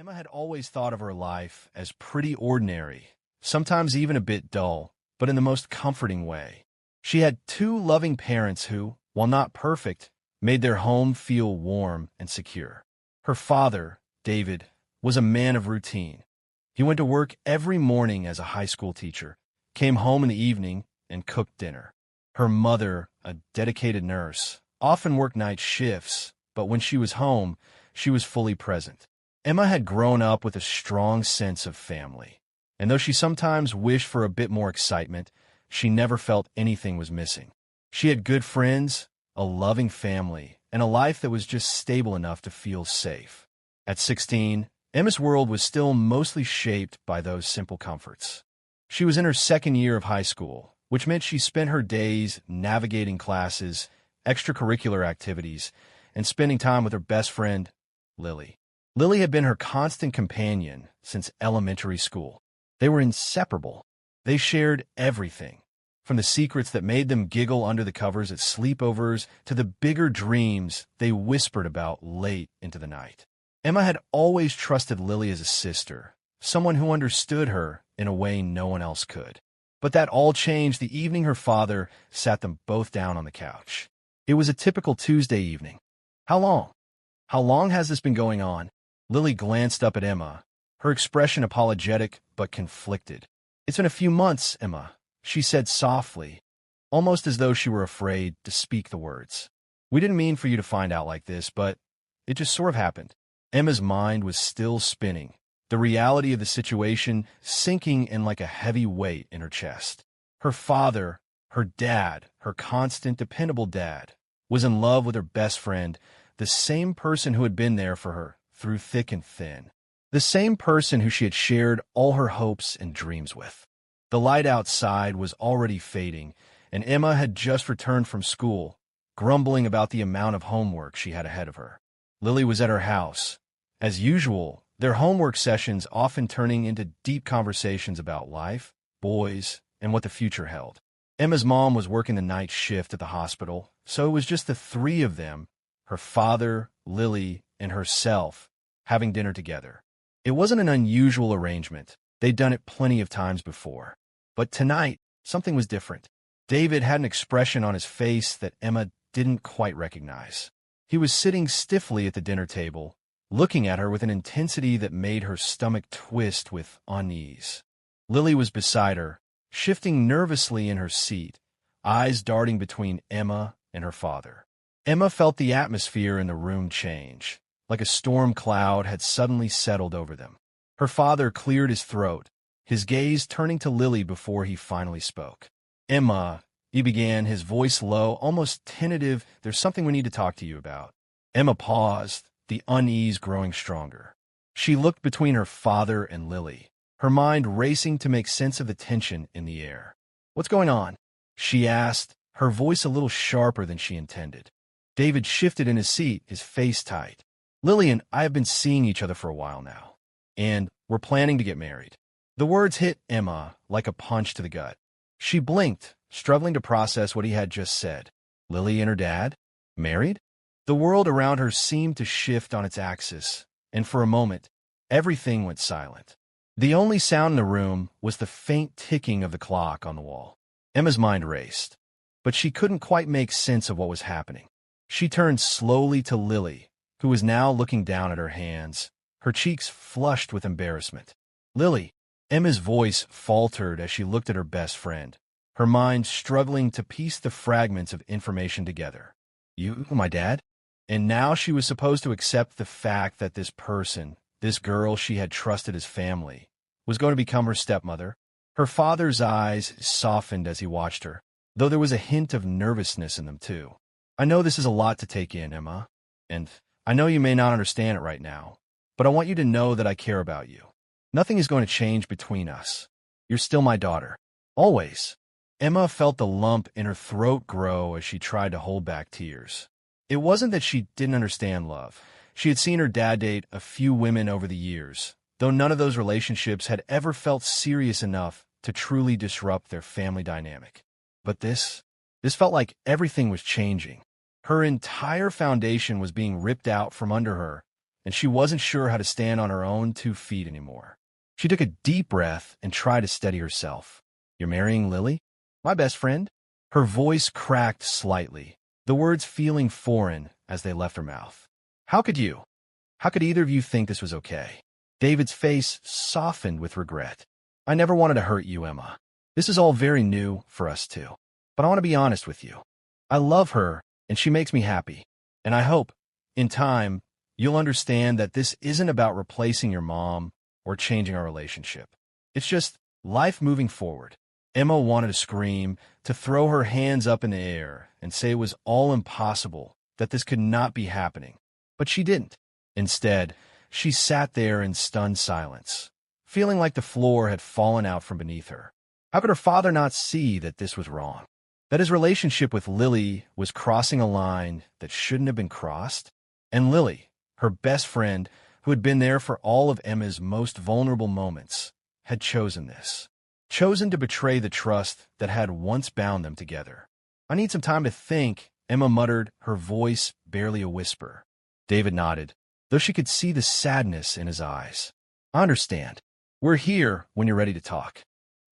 Emma had always thought of her life as pretty ordinary, sometimes even a bit dull, but in the most comforting way. She had two loving parents who, while not perfect, made their home feel warm and secure. Her father, David, was a man of routine. He went to work every morning as a high school teacher, came home in the evening, and cooked dinner. Her mother, a dedicated nurse, often worked night shifts, but when she was home, she was fully present. Emma had grown up with a strong sense of family, and though she sometimes wished for a bit more excitement, she never felt anything was missing. She had good friends, a loving family, and a life that was just stable enough to feel safe. At 16, Emma's world was still mostly shaped by those simple comforts. She was in her second year of high school, which meant she spent her days navigating classes, extracurricular activities, and spending time with her best friend, Lily. Lily had been her constant companion since elementary school. They were inseparable. They shared everything, from the secrets that made them giggle under the covers at sleepovers to the bigger dreams they whispered about late into the night. Emma had always trusted Lily as a sister, someone who understood her in a way no one else could. But that all changed the evening her father sat them both down on the couch. It was a typical Tuesday evening. How long? How long has this been going on? Lily glanced up at Emma, her expression apologetic but conflicted. It's been a few months, Emma, she said softly, almost as though she were afraid to speak the words. We didn't mean for you to find out like this, but it just sort of happened. Emma's mind was still spinning, the reality of the situation sinking in like a heavy weight in her chest. Her father, her dad, her constant, dependable dad, was in love with her best friend, the same person who had been there for her through thick and thin, the same person who she had shared all her hopes and dreams with. The light outside was already fading, and Emma had just returned from school, grumbling about the amount of homework she had ahead of her. Lily was at her house. As usual, their homework sessions often turning into deep conversations about life, boys, and what the future held. Emma's mom was working the night shift at the hospital, so it was just the three of them, her father, Lily, and herself, having dinner together. It wasn't an unusual arrangement. They'd done it plenty of times before. But tonight, something was different. David had an expression on his face that Emma didn't quite recognize. He was sitting stiffly at the dinner table, looking at her with an intensity that made her stomach twist with unease. Lily was beside her, shifting nervously in her seat, eyes darting between Emma and her father. Emma felt the atmosphere in the room change, like a storm cloud had suddenly settled over them. Her father cleared his throat, his gaze turning to Lily before he finally spoke. Emma, he began, his voice low, almost tentative, there's something we need to talk to you about. Emma paused, the unease growing stronger. She looked between her father and Lily, her mind racing to make sense of the tension in the air. What's going on? She asked, her voice a little sharper than she intended. David shifted in his seat, his face tight. Lily and I have been seeing each other for a while now, and we're planning to get married. The words hit Emma like a punch to the gut. She blinked, struggling to process what he had just said. Lily and her dad? Married? The world around her seemed to shift on its axis, and for a moment, everything went silent. The only sound in the room was the faint ticking of the clock on the wall. Emma's mind raced, but she couldn't quite make sense of what was happening. She turned slowly to Lily, who was now looking down at her hands, her cheeks flushed with embarrassment. Lily, Emma's voice faltered as she looked at her best friend, her mind struggling to piece the fragments of information together. You, my dad? And now she was supposed to accept the fact that this person, this girl she had trusted as family, was going to become her stepmother. Her father's eyes softened as he watched her, though there was a hint of nervousness in them too. I know this is a lot to take in, Emma, and I know you may not understand it right now, but I want you to know that I care about you. Nothing is going to change between us. You're still my daughter. Always. Emma felt the lump in her throat grow as she tried to hold back tears. It wasn't that she didn't understand love. She had seen her dad date a few women over the years, though none of those relationships had ever felt serious enough to truly disrupt their family dynamic. But this felt like everything was changing. Her entire foundation was being ripped out from under her, and she wasn't sure how to stand on her own 2 feet anymore. She took a deep breath and tried to steady herself. "You're marrying Lily? My best friend?" Her voice cracked slightly, the words feeling foreign as they left her mouth. "How could you? How could either of you think this was okay?" David's face softened with regret. "I never wanted to hurt you, Emma. This is all very new for us two. But I want to be honest with you. I love her, and she makes me happy. And I hope, in time, you'll understand that this isn't about replacing your mom or changing our relationship. It's just life moving forward." Emma wanted to scream, to throw her hands up in the air and say it was all impossible, that this could not be happening. But she didn't. Instead, she sat there in stunned silence, feeling like the floor had fallen out from beneath her. How could her father not see that this was wrong? That his relationship with Lily was crossing a line that shouldn't have been crossed? And Lily, her best friend, who had been there for all of Emma's most vulnerable moments, had chosen this. Chosen to betray the trust that had once bound them together. "I need some time to think," Emma muttered, her voice barely a whisper. David nodded, though she could see the sadness in his eyes. "I understand. We're here when you're ready to talk."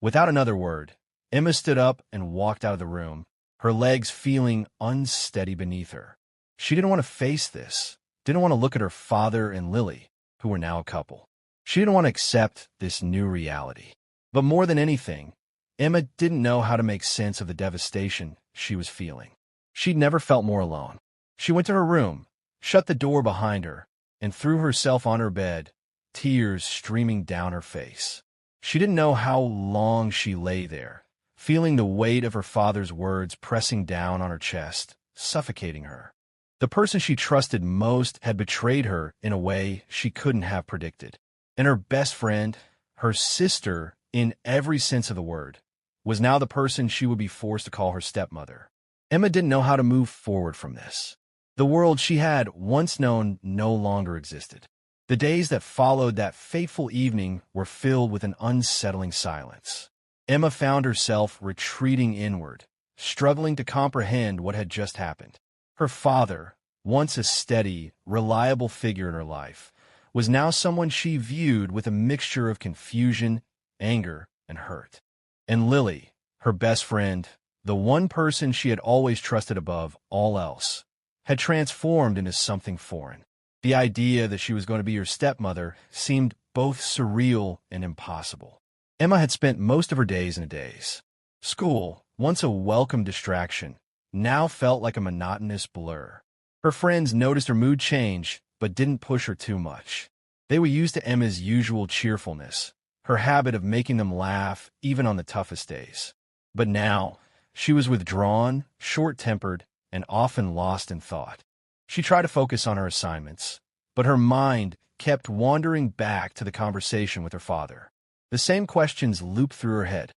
Without another word, Emma stood up and walked out of the room, her legs feeling unsteady beneath her. She didn't want to face this, didn't want to look at her father and Lily, who were now a couple. She didn't want to accept this new reality. But more than anything, Emma didn't know how to make sense of the devastation she was feeling. She'd never felt more alone. She went to her room, shut the door behind her, and threw herself on her bed, tears streaming down her face. She didn't know how long she lay there, feeling the weight of her father's words pressing down on her chest, suffocating her. The person she trusted most had betrayed her in a way she couldn't have predicted. And her best friend, her sister, in every sense of the word, was now the person she would be forced to call her stepmother. Emma didn't know how to move forward from this. The world she had once known no longer existed. The days that followed that fateful evening were filled with an unsettling silence. Emma found herself retreating inward, struggling to comprehend what had just happened. Her father, once a steady, reliable figure in her life, was now someone she viewed with a mixture of confusion, anger, and hurt. And Lily, her best friend, the one person she had always trusted above all else, had transformed into something foreign. The idea that she was going to be her stepmother seemed both surreal and impossible. Emma had spent most of her days in a daze. School, once a welcome distraction, now felt like a monotonous blur. Her friends noticed her mood change, but didn't push her too much. They were used to Emma's usual cheerfulness, her habit of making them laugh even on the toughest days. But now, she was withdrawn, short-tempered, and often lost in thought. She tried to focus on her assignments, but her mind kept wandering back to the conversation with her father. The same questions looped through her head.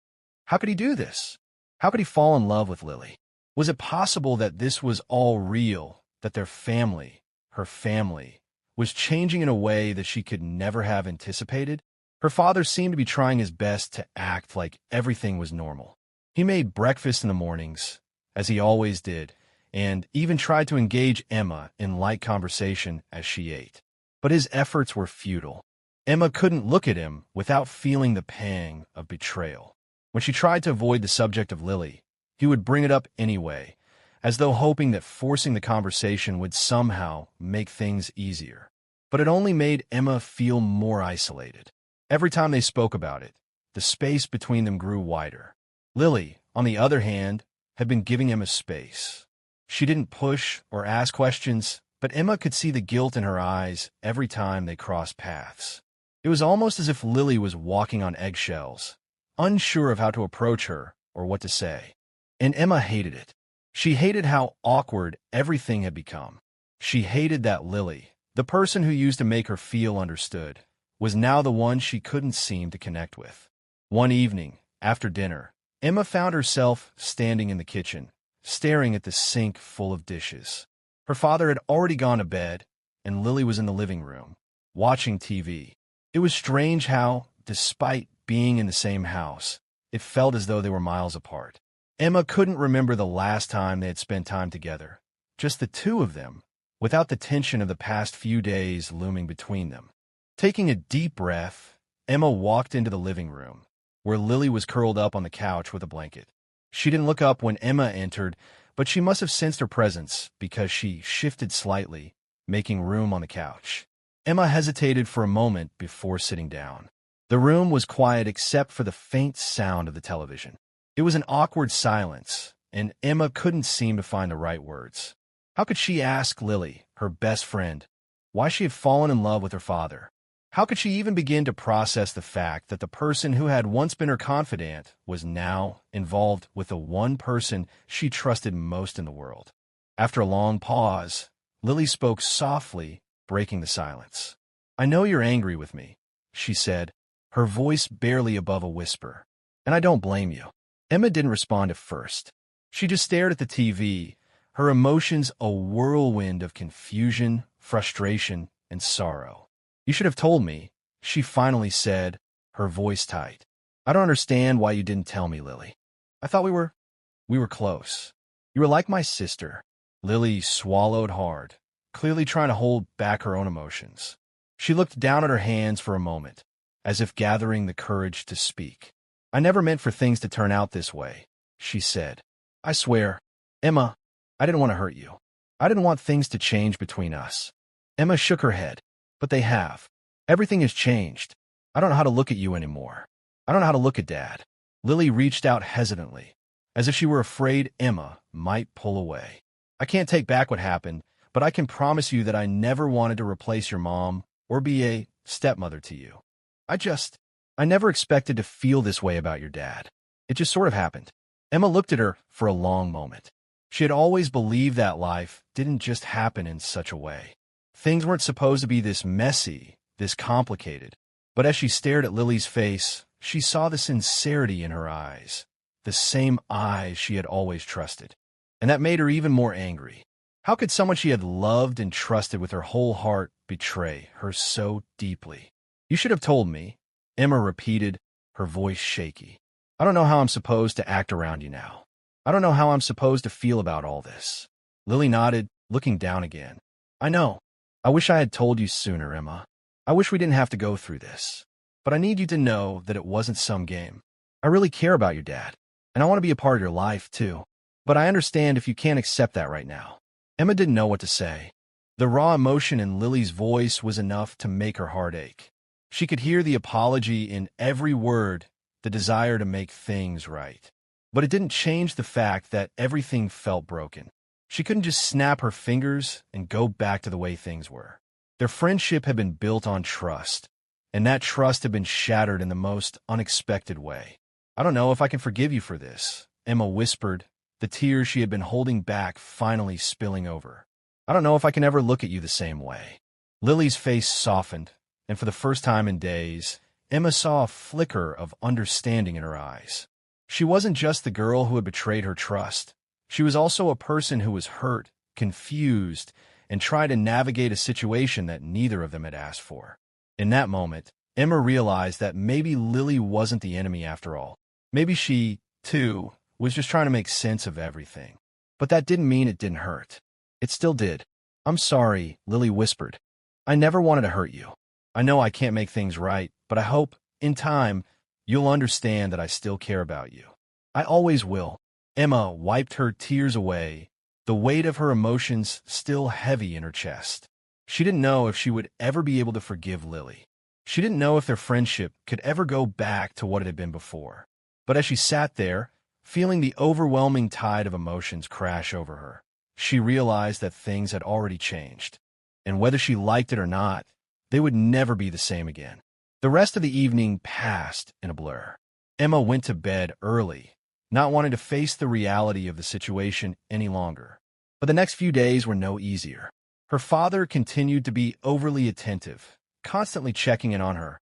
How could he do this? How could he fall in love with Lily? Was it possible that this was all real, that their family, her family, was changing in a way that she could never have anticipated? Her father seemed to be trying his best to act like everything was normal. He made breakfast in the mornings, as he always did, and even tried to engage Emma in light conversation as she ate. But his efforts were futile. Emma couldn't look at him without feeling the pang of betrayal. When she tried to avoid the subject of Lily, he would bring it up anyway, as though hoping that forcing the conversation would somehow make things easier. But it only made Emma feel more isolated. Every time they spoke about it, the space between them grew wider. Lily, on the other hand, had been giving Emma space. She didn't push or ask questions, but Emma could see the guilt in her eyes every time they crossed paths. It was almost as if Lily was walking on eggshells, unsure of how to approach her or what to say. And Emma hated it. She hated how awkward everything had become. She hated that Lily, the person who used to make her feel understood, was now the one she couldn't seem to connect with. One evening, after dinner, Emma found herself standing in the kitchen, staring at the sink full of dishes. Her father had already gone to bed, and Lily was in the living room, watching TV. It was strange how, despite being in the same house, it felt as though they were miles apart. Emma couldn't remember the last time they had spent time together, just the two of them, without the tension of the past few days looming between them. Taking a deep breath, Emma walked into the living room, where Lily was curled up on the couch with a blanket. She didn't look up when Emma entered, but she must have sensed her presence because she shifted slightly, making room on the couch. Emma hesitated for a moment before sitting down. The room was quiet except for the faint sound of the television. It was an awkward silence, and Emma couldn't seem to find the right words. How could she ask Lily, her best friend, why she had fallen in love with her father? How could she even begin to process the fact that the person who had once been her confidant was now involved with the one person she trusted most in the world? After a long pause, Lily spoke softly, breaking the silence. "I know you're angry with me," she said, her voice barely above a whisper. "And I don't blame you." Emma didn't respond at first. She just stared at the TV, her emotions a whirlwind of confusion, frustration, and sorrow. "You should have told me," she finally said, her voice tight. "I don't understand why you didn't tell me, Lily. I thought we were close. You were like my sister." Lily swallowed hard, clearly trying to hold back her own emotions. She looked down at her hands for a moment, as if gathering the courage to speak. "I never meant for things to turn out this way," she said. "I swear, Emma, I didn't want to hurt you. I didn't want things to change between us." Emma shook her head. "But they have. Everything has changed. I don't know how to look at you anymore. I don't know how to look at Dad." Lily reached out hesitantly, as if she were afraid Emma might pull away. "I can't take back what happened, but I can promise you that I never wanted to replace your mom or be a stepmother to you. I never expected to feel this way about your dad. It just sort of happened." Emma looked at her for a long moment. She had always believed that life didn't just happen in such a way. Things weren't supposed to be this messy, this complicated. But as she stared at Lily's face, she saw the sincerity in her eyes, the same eyes she had always trusted. And that made her even more angry. How could someone she had loved and trusted with her whole heart betray her so deeply? "You should have told me," Emma repeated, her voice shaky. "I don't know how I'm supposed to act around you now. I don't know how I'm supposed to feel about all this." Lily nodded, looking down again. "I know. I wish I had told you sooner, Emma. I wish we didn't have to go through this. But I need you to know that it wasn't some game. I really care about your dad, and I want to be a part of your life, too. But I understand if you can't accept that right now." Emma didn't know what to say. The raw emotion in Lily's voice was enough to make her heart ache. She could hear the apology in every word, the desire to make things right. But it didn't change the fact that everything felt broken. She couldn't just snap her fingers and go back to the way things were. Their friendship had been built on trust, and that trust had been shattered in the most unexpected way. "I don't know if I can forgive you for this," Emma whispered, the tears she had been holding back finally spilling over. "I don't know if I can ever look at you the same way." Lily's face softened, and for the first time in days, Emma saw a flicker of understanding in her eyes. She wasn't just the girl who had betrayed her trust. She was also a person who was hurt, confused, and trying to navigate a situation that neither of them had asked for. In that moment, Emma realized that maybe Lily wasn't the enemy after all. Maybe she, too, was just trying to make sense of everything. But that didn't mean it didn't hurt. It still did. "I'm sorry," Lily whispered. "I never wanted to hurt you. I know I can't make things right, but I hope, in time, you'll understand that I still care about you. I always will." Emma wiped her tears away, the weight of her emotions still heavy in her chest. She didn't know if she would ever be able to forgive Lily. She didn't know if their friendship could ever go back to what it had been before. But as she sat there, feeling the overwhelming tide of emotions crash over her, she realized that things had already changed. And whether she liked it or not, they would never be the same again. The rest of the evening passed in a blur. Emma went to bed early, not wanting to face the reality of the situation any longer. But the next few days were no easier. Her father continued to be overly attentive, constantly checking in on her,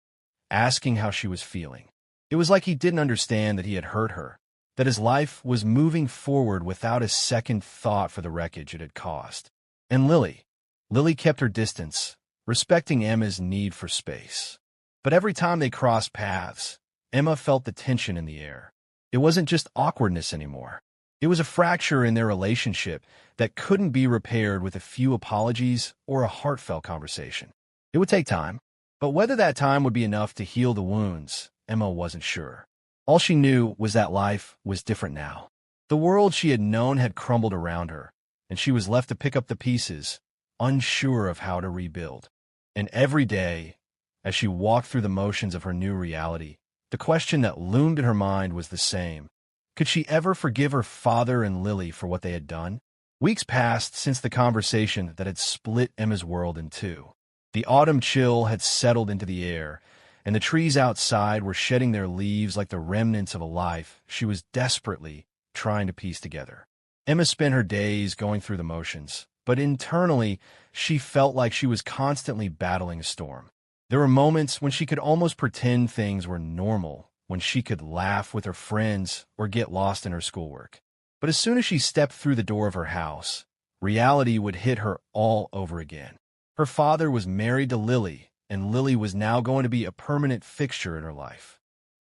asking how she was feeling. It was like he didn't understand that he had hurt her, that his life was moving forward without a second thought for the wreckage it had caused. And Lily kept her distance, respecting Emma's need for space. But every time they crossed paths, Emma felt the tension in the air. It wasn't just awkwardness anymore. It was a fracture in their relationship that couldn't be repaired with a few apologies or a heartfelt conversation. It would take time, but whether that time would be enough to heal the wounds, Emma wasn't sure. All she knew was that life was different now. The world she had known had crumbled around her, and she was left to pick up the pieces, unsure of how to rebuild. And every day, as she walked through the motions of her new reality, the question that loomed in her mind was the same. Could she ever forgive her father and Lily for what they had done? Weeks passed since the conversation that had split Emma's world in two. The autumn chill had settled into the air, and the trees outside were shedding their leaves like the remnants of a life she was desperately trying to piece together. Emma spent her days going through the motions, but internally, she felt like she was constantly battling a storm. There were moments when she could almost pretend things were normal, when she could laugh with her friends or get lost in her schoolwork. But as soon as she stepped through the door of her house, reality would hit her all over again. Her father was married to Lily, and Lily was now going to be a permanent fixture in her life.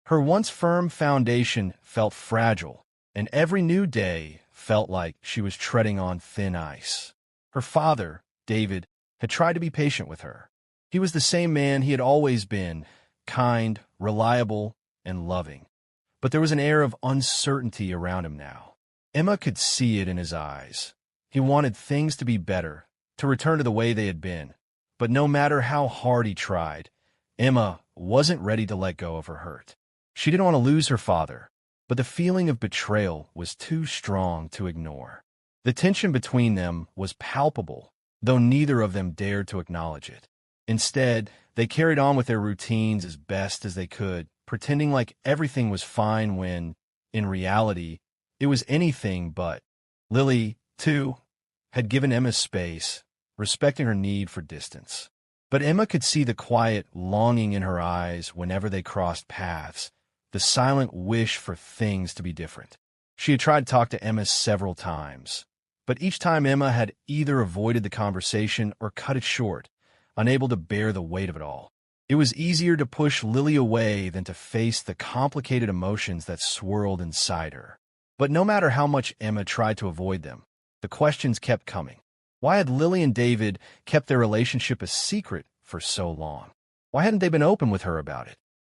Her once firm foundation felt fragile, and every new day felt like she was treading on thin ice. Her father, David, had tried to be patient with her. He was the same man he had always been, kind, reliable, and loving. But there was an air of uncertainty around him now. Emma could see it in his eyes. He wanted things to be better, to return to the way they had been. But no matter how hard he tried, Emma wasn't ready to let go of her hurt. She didn't want to lose her father, but the feeling of betrayal was too strong to ignore. The tension between them was palpable, though neither of them dared to acknowledge it. Instead, they carried on with their routines as best as they could, pretending like everything was fine when, in reality, it was anything but. Lily, too, had given Emma space, respecting her need for distance. But Emma could see the quiet longing in her eyes whenever they crossed paths, the silent wish for things to be different. She had tried to talk to Emma several times, but each time Emma had either avoided the conversation or cut it short, unable to bear the weight of it all. It was easier to push Lily away than to face the complicated emotions that swirled inside her. But no matter how much Emma tried to avoid them, the questions kept coming. Why had Lily and David kept their relationship a secret for so long? Why hadn't they been open with her about it?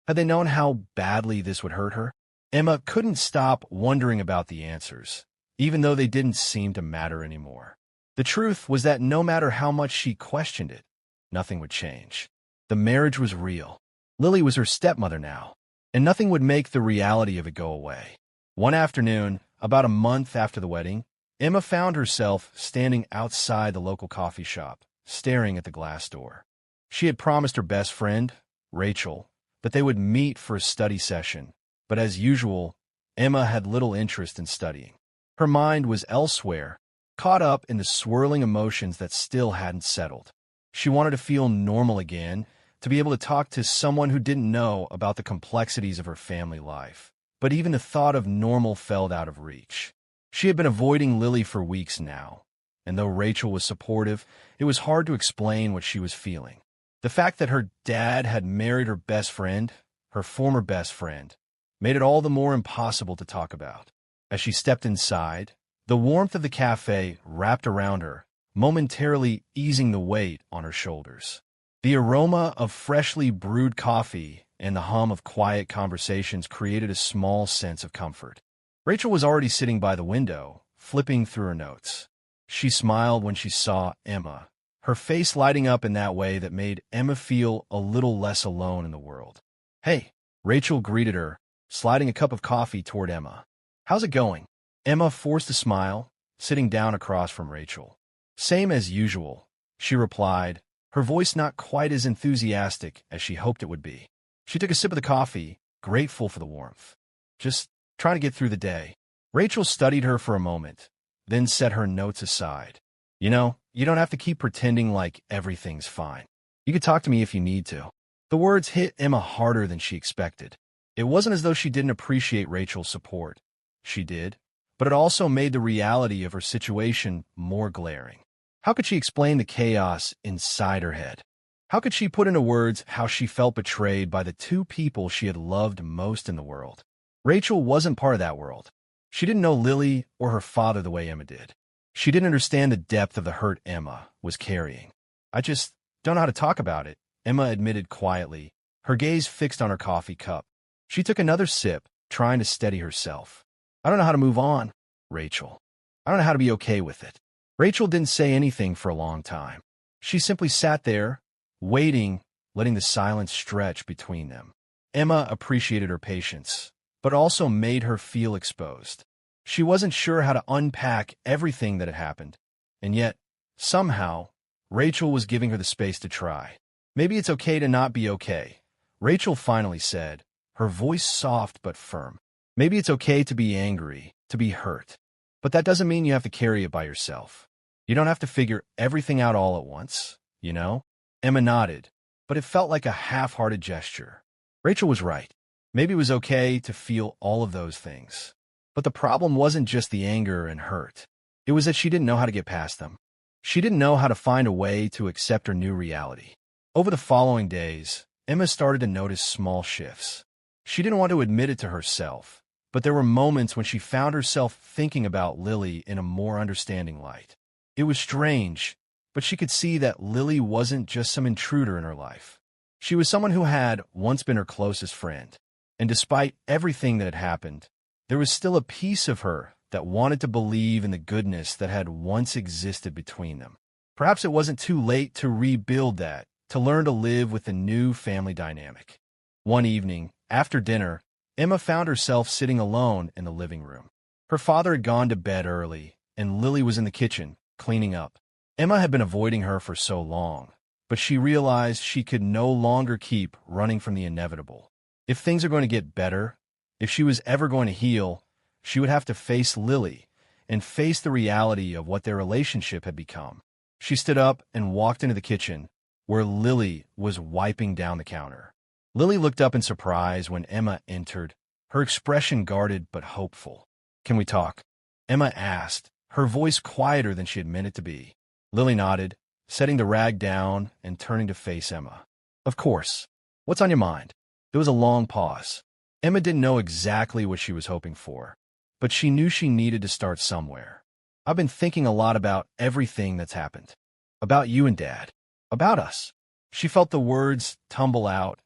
Had they known how badly this would hurt her? Emma couldn't stop wondering about the answers, even though they didn't seem to matter anymore. The truth was that no matter how much she questioned it, nothing would change. The marriage was real. Lily was her stepmother now, and nothing would make the reality of it go away. One afternoon, about a month after the wedding, Emma found herself standing outside the local coffee shop, staring at the glass door. She had promised her best friend, Rachel, that they would meet for a study session, but as usual, Emma had little interest in studying. Her mind was elsewhere, caught up in the swirling emotions that still hadn't settled. She wanted to feel normal again, to be able to talk to someone who didn't know about the complexities of her family life. But even the thought of normal felt out of reach. She had been avoiding Lily for weeks now, and though Rachel was supportive, it was hard to explain what she was feeling. The fact that her dad had married her best friend, her former best friend, made it all the more impossible to talk about. As she stepped inside, the warmth of the cafe wrapped around her, momentarily easing the weight on her shoulders. The aroma of freshly brewed coffee and the hum of quiet conversations created a small sense of comfort. Rachel was already sitting by the window, flipping through her notes. She smiled when she saw Emma, her face lighting up in that way that made Emma feel a little less alone in the world. "Hey," Rachel greeted her, sliding a cup of coffee toward Emma. "How's it going?" Emma forced a smile, sitting down across from Rachel. "Same as usual," she replied, her voice not quite as enthusiastic as she hoped it would be. She took a sip of the coffee, grateful for the warmth. "Just trying to get through the day." Rachel studied her for a moment, then set her notes aside. "You know, you don't have to keep pretending like everything's fine. You could talk to me if you need to." The words hit Emma harder than she expected. It wasn't as though she didn't appreciate Rachel's support. She did, but it also made the reality of her situation more glaring. How could she explain the chaos inside her head? How could she put into words how she felt betrayed by the two people she had loved most in the world? Rachel wasn't part of that world. She didn't know Lily or her father the way Emma did. She didn't understand the depth of the hurt Emma was carrying. I just don't know how to talk about it, Emma admitted quietly, her gaze fixed on her coffee cup. She took another sip, trying to steady herself. I don't know how to move on, Rachel. I don't know how to be okay with it. Rachel didn't say anything for a long time. She simply sat there, waiting, letting the silence stretch between them. Emma appreciated her patience, but also made her feel exposed. She wasn't sure how to unpack everything that had happened, and yet, somehow, Rachel was giving her the space to try. Maybe it's okay to not be okay, Rachel finally said, her voice soft but firm. Maybe it's okay to be angry, to be hurt. But that doesn't mean you have to carry it by yourself. You don't have to figure everything out all at once, you know? Emma nodded, but it felt like a half-hearted gesture. Rachel was right. Maybe it was okay to feel all of those things. But the problem wasn't just the anger and hurt. It was that she didn't know how to get past them. She didn't know how to find a way to accept her new reality. Over the following days, Emma started to notice small shifts. She didn't want to admit it to herself, but there were moments when she found herself thinking about Lily in a more understanding light. It was strange, but she could see that Lily wasn't just some intruder in her life. She was someone who had once been her closest friend, and despite everything that had happened, there was still a piece of her that wanted to believe in the goodness that had once existed between them. Perhaps it wasn't too late to rebuild that, to learn to live with the new family dynamic. One evening, after dinner, Emma found herself sitting alone in the living room. Her father had gone to bed early, and Lily was in the kitchen, cleaning up. Emma had been avoiding her for so long, but she realized she could no longer keep running from the inevitable. If things are going to get better, if she was ever going to heal, she would have to face Lily and face the reality of what their relationship had become. She stood up and walked into the kitchen, where Lily was wiping down the counter. Lily looked up in surprise when Emma entered, her expression guarded but hopeful. "Can we talk?" Emma asked, her voice quieter than she had meant it to be. Lily nodded, setting the rag down and turning to face Emma. "Of course. What's on your mind?" There was a long pause. Emma didn't know exactly what she was hoping for, but she knew she needed to start somewhere. "I've been thinking a lot about everything that's happened. About you and Dad. About us." She felt the words tumble out,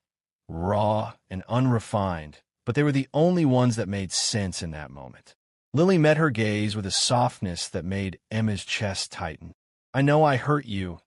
raw and unrefined, but they were the only ones that made sense in that moment. Lily met her gaze with a softness that made Emma's chest tighten. "I know I hurt you,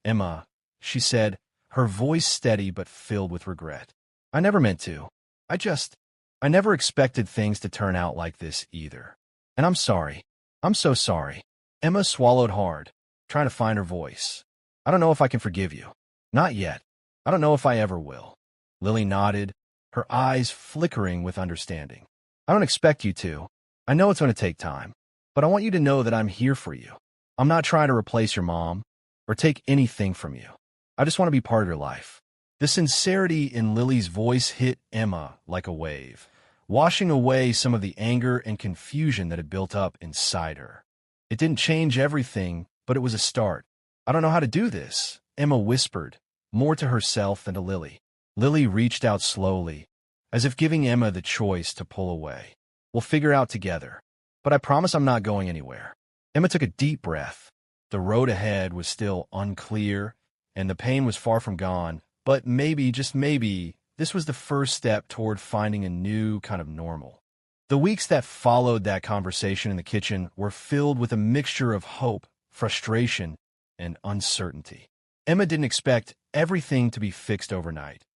Emma," she said, her voice steady but filled with regret. "I never meant to. I never expected things to turn out like this either. And I'm sorry. I'm so sorry." Emma swallowed hard, trying to find her voice. "I don't know if I can forgive you. Not yet. I don't know if I ever will." Lily nodded, her eyes flickering with understanding. "I don't expect you to. I know it's going to take time, but I want you to know that I'm here for you. I'm not trying to replace your mom or take anything from you. I just want to be part of your life." The sincerity in Lily's voice hit Emma like a wave, washing away some of the anger and confusion that had built up inside her. It didn't change everything, but it was a start. "I don't know how to do this," Emma whispered, more to herself than to Lily. Lily reached out slowly, as if giving Emma the choice to pull away. "We'll figure it out together, but I promise I'm not going anywhere." Emma took a deep breath. The road ahead was still unclear, and the pain was far from gone, but maybe, just maybe, this was the first step toward finding a new kind of normal. The weeks that followed that conversation in the kitchen were filled with a mixture of hope, frustration, and uncertainty. Emma didn't expect everything to be fixed overnight.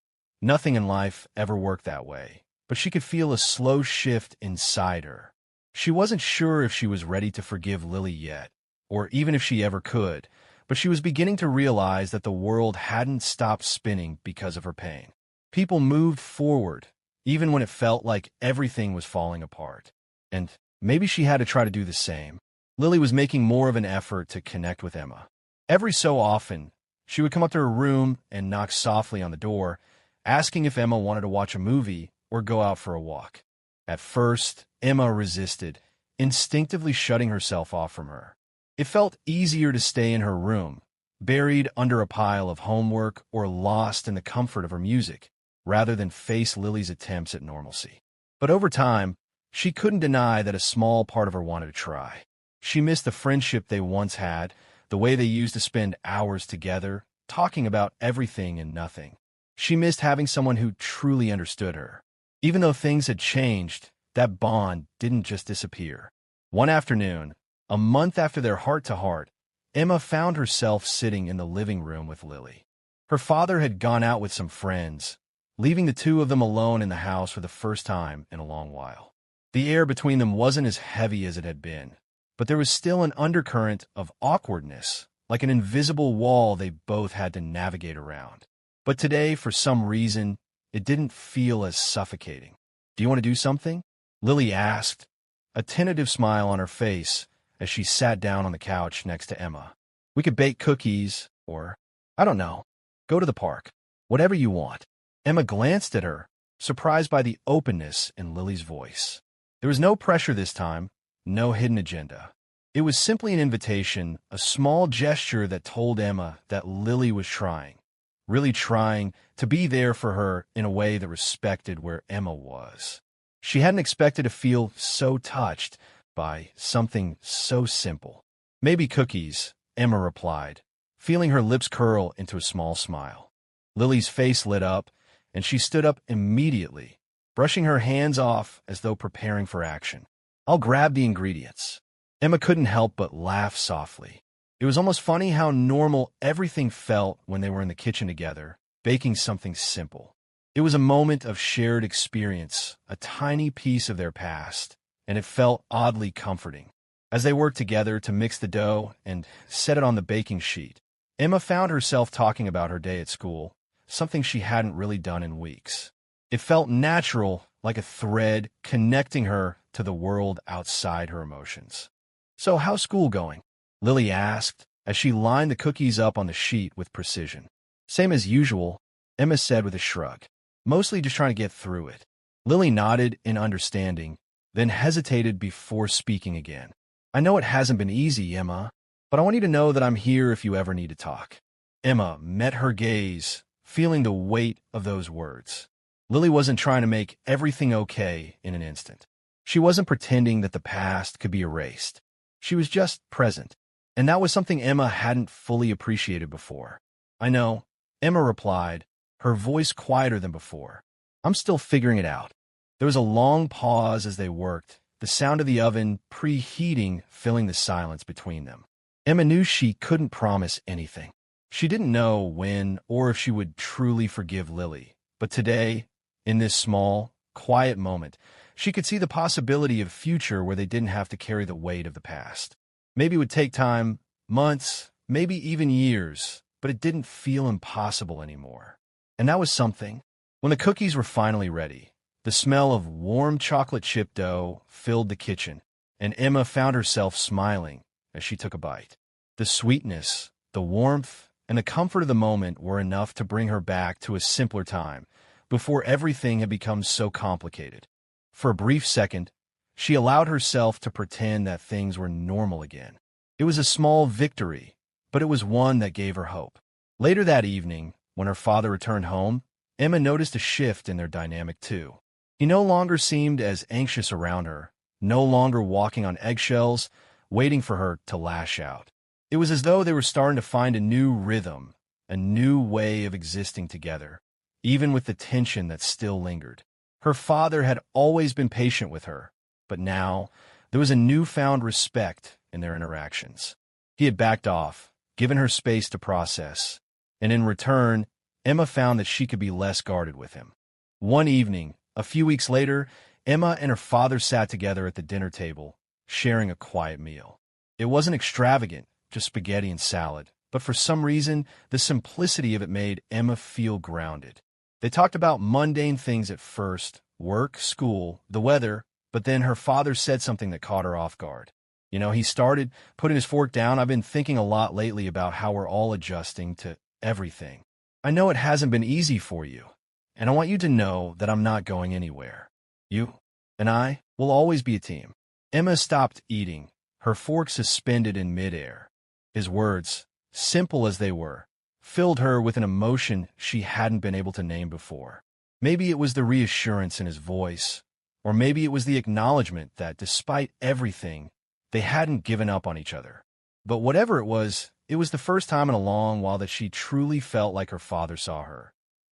Nothing in life ever worked that way, but she could feel a slow shift inside her. She wasn't sure if she was ready to forgive Lily yet, or even if she ever could, but she was beginning to realize that the world hadn't stopped spinning because of her pain. People moved forward, even when it felt like everything was falling apart. And maybe she had to try to do the same. Lily was making more of an effort to connect with Emma. Every so often, she would come up to her room and knock softly on the door, asking if Emma wanted to watch a movie or go out for a walk. At first, Emma resisted, instinctively shutting herself off from her. It felt easier to stay in her room, buried under a pile of homework or lost in the comfort of her music, rather than face Lily's attempts at normalcy. But over time, She couldn't deny that a small part of her wanted to try. She missed the friendship they once had, the way they used to spend hours together, talking about everything and nothing. She missed having someone who truly understood her. Even though things had changed, that bond didn't just disappear. One afternoon, a month after their heart-to-heart, Emma found herself sitting in the living room with Lily. Her father had gone out with some friends, leaving the two of them alone in the house for the first time in a long while. The air between them wasn't as heavy as it had been, but there was still an undercurrent of awkwardness, like an invisible wall they both had to navigate around. But today, for some reason, it didn't feel as suffocating. "Do you want to do something?" Lily asked, a tentative smile on her face as she sat down on the couch next to Emma. "We could bake cookies, or, I don't know, go to the park. Whatever you want." Emma glanced at her, surprised by the openness in Lily's voice. There was no pressure this time, no hidden agenda. It was simply an invitation, a small gesture that told Emma that Lily was trying, really trying to be there for her in a way that respected where Emma was. She hadn't expected to feel so touched by something so simple. "Maybe cookies," Emma replied, feeling her lips curl into a small smile. Lily's face lit up, and she stood up immediately, brushing her hands off as though preparing for action. "I'll grab the ingredients." Emma couldn't help but laugh softly. It was almost funny how normal everything felt when they were in the kitchen together, baking something simple. It was a moment of shared experience, a tiny piece of their past, and it felt oddly comforting. As they worked together to mix the dough and set it on the baking sheet, Emma found herself talking about her day at school, something she hadn't really done in weeks. It felt natural, like a thread connecting her to the world outside her emotions. "So how's school going?" Lily asked, as she lined the cookies up on the sheet with precision. "Same as usual," Emma said with a shrug. "Mostly just trying to get through it." Lily nodded in understanding, then hesitated before speaking again. "I know it hasn't been easy, Emma, but I want you to know that I'm here if you ever need to talk." Emma met her gaze, feeling the weight of those words. Lily wasn't trying to make everything okay in an instant. She wasn't pretending that the past could be erased. She was just present, and that was something Emma hadn't fully appreciated before. "I know," Emma replied, her voice quieter than before. "I'm still figuring it out." There was a long pause as they worked, the sound of the oven preheating filling the silence between them. Emma knew she couldn't promise anything. She didn't know when or if she would truly forgive Lily, but today, in this small, quiet moment, she could see the possibility of a future where they didn't have to carry the weight of the past. Maybe it would take time, months, maybe even years, but it didn't feel impossible anymore. And that was something. When the cookies were finally ready, the smell of warm chocolate chip dough filled the kitchen, and Emma found herself smiling as she took a bite. The sweetness, the warmth, and the comfort of the moment were enough to bring her back to a simpler time, before everything had become so complicated. For a brief second, she allowed herself to pretend that things were normal again. It was a small victory, but it was one that gave her hope. Later that evening, when her father returned home, Emma noticed a shift in their dynamic too. He no longer seemed as anxious around her, no longer walking on eggshells, waiting for her to lash out. It was as though they were starting to find a new rhythm, a new way of existing together, even with the tension that still lingered. Her father had always been patient with her, but now there was a newfound respect in their interactions. He had backed off, given her space to process, and in return, Emma found that she could be less guarded with him. One evening, a few weeks later, Emma and her father sat together at the dinner table, sharing a quiet meal. It wasn't extravagant, just spaghetti and salad, but for some reason, the simplicity of it made Emma feel grounded. They talked about mundane things at first, work, school, the weather, but then her father said something that caught her off guard. He started putting his fork down. "I've been thinking a lot lately about how we're all adjusting to everything. I know it hasn't been easy for you, and I want you to know that I'm not going anywhere. You and I will always be a team." Emma stopped eating, her fork suspended in midair. His words, simple as they were, filled her with an emotion she hadn't been able to name before. Maybe it was the reassurance in his voice, Or maybe it was the acknowledgement that despite everything, they hadn't given up on each other. But whatever it was the first time in a long while that she truly felt like her father saw her.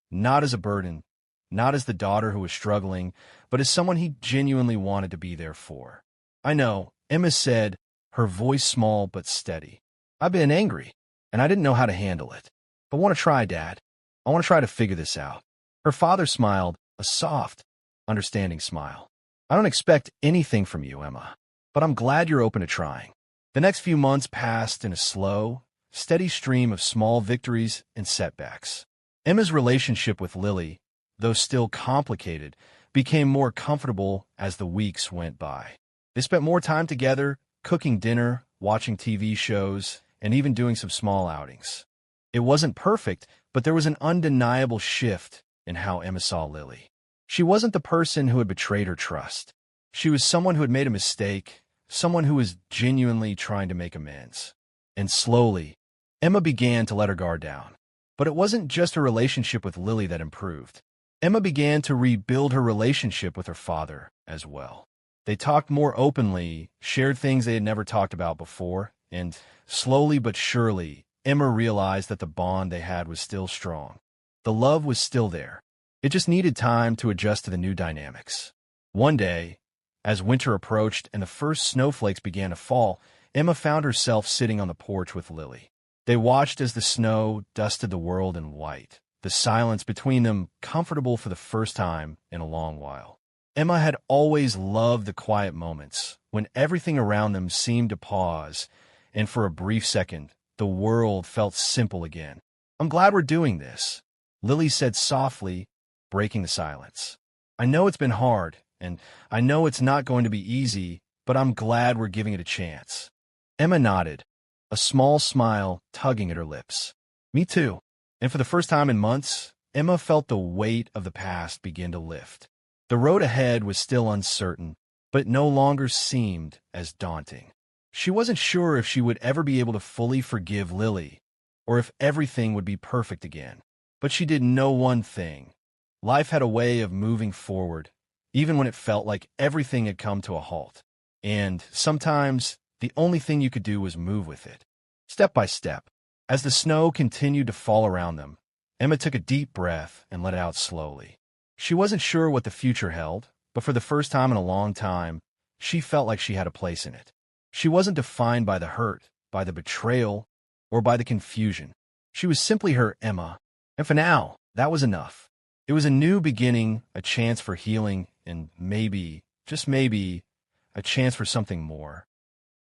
Not as a burden, not as the daughter who was struggling, but as someone he genuinely wanted to be there for. I know, Emma said, her voice small but steady. I've been angry, and I didn't know how to handle it. But I want to try, Dad. I want to try to figure this out. Her father smiled, a soft, understanding smile. I don't expect anything from you, Emma, but I'm glad you're open to trying. The next few months passed in a slow, steady stream of small victories and setbacks. Emma's relationship with Lily, though still complicated, became more comfortable as the weeks went by. They spent more time together, cooking dinner, watching TV shows, and even doing some small outings. It wasn't perfect, but there was an undeniable shift in how Emma saw Lily. She wasn't the person who had betrayed her trust. She was someone who had made a mistake, someone who was genuinely trying to make amends. And slowly, Emma began to let her guard down. But it wasn't just her relationship with Lily that improved. Emma began to rebuild her relationship with her father as well. They talked more openly, shared things they had never talked about before, and slowly but surely, Emma realized that the bond they had was still strong. The love was still there. It just needed time to adjust to the new dynamics. One day, as winter approached and the first snowflakes began to fall, Emma found herself sitting on the porch with Lily. They watched as the snow dusted the world in white, the silence between them comfortable for the first time in a long while. Emma had always loved the quiet moments, when everything around them seemed to pause, and for a brief second, the world felt simple again. I'm glad we're doing this, Lily said softly, breaking the silence. I know it's been hard, and I know it's not going to be easy, but I'm glad we're giving it a chance. Emma nodded, a small smile tugging at her lips. Me too. And for the first time in months, Emma felt the weight of the past begin to lift. The road ahead was still uncertain, but it no longer seemed as daunting. She wasn't sure if she would ever be able to fully forgive Lily, or if everything would be perfect again. But she did know one thing. Life had a way of moving forward, even when it felt like everything had come to a halt. And sometimes, the only thing you could do was move with it, step by step. As the snow continued to fall around them, Emma took a deep breath and let it out slowly. She wasn't sure what the future held, but for the first time in a long time, she felt like she had a place in it. She wasn't defined by the hurt, by the betrayal, or by the confusion. She was simply her Emma, and for now, that was enough. It was a new beginning, a chance for healing, and maybe, just maybe, a chance for something more.